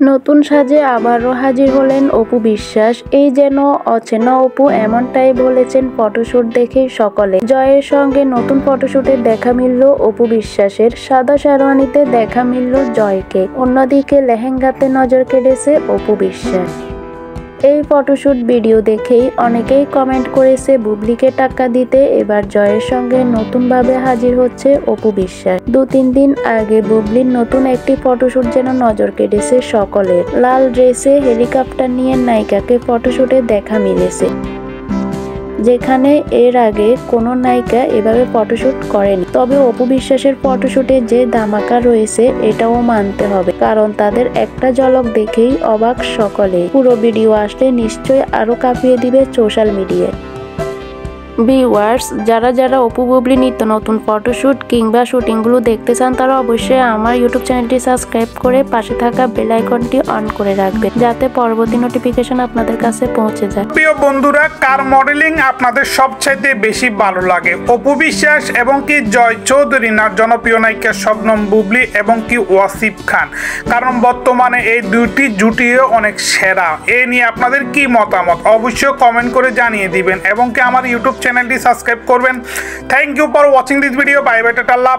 নতুন সাজে আবারও হাজির হলেন অপু বিশ্বাস। এই যেন অচেনা অপু, এমনটাই বলেছেন ফটোশুট দেখেই সকলে। জয়ের সঙ্গে নতুন ফটোশুটে দেখা মিলল অপু বিশ্বাসের। সাদা শেরওয়ানিতে দেখা মিলল জয়কে, অন্যদিকে লেহেঙ্গাতে নজর কেড়েছে অপু বিশ্বাস। এই ফটোশুট ভিডিও দেখেই অনেকেই কমেন্ট করেছে বুবলিকে টাক্কা দিতে এবার জয়ের সঙ্গে নতুনভাবে হাজির হচ্ছে অপু বিশ্বাস। 2-3 দিন আগে বুবলির নতুন একটি ফটোশুট যেন নজর কেড়েছে সকলের। লাল ড্রেসে হেলিকপ্টার নিয়ে নায়িকাকে ফটোশুটে দেখা মিলেছে, যেখানে এর আগে কোনো নায়িকা এভাবে ফটোশুট করেনি। তবে অপু বিশ্বাসের ফটোশুটে যে ধামাকা রয়েছে এটাও মানতে হবে, কারণ তাদের একটা ঝলক দেখেই অবাক সকলে। পুরো ভিডিও আসলে নিশ্চয়ই আরো কাঁপিয়ে দিবে সোশ্যাল মিডিয়ায়। ভিউয়ার্স, যারা অপু বুবলি নিত্য নতুন ফটোশুট কিংবা শুটিংগুলো দেখতে চান তারা অবশ্যই আমার ইউটিউব চ্যানেলটি সাবস্ক্রাইব করে পাশে থাকা বেল আইকনটি অন করে রাখবেন, যাতে পরবর্তী নোটিফিকেশন আপনাদের কাছে পৌঁছে যায়। প্রিয় বন্ধুরা, কার মডেলিং আপনাদের সবচাইতে বেশি ভালো লাগে? অপু বিশ্বাস এবং কি জয় চৌধুরী, না জনপ্রিয় নায়িকা শবনম বুবলি এবং কি ওয়াসিফ খান? কারণ বর্তমানে এই দুইটি জুটিও অনেক সেরা। এ নিয়ে আপনাদের কি মতামত অবশ্যই কমেন্ট করে জানিয়ে দিবেন এবং কি আমার ইউটিউব চ্যানেলটি সাবস্ক্রাইব করবেন। Thank you for watching this video. Bye bye, tata, love.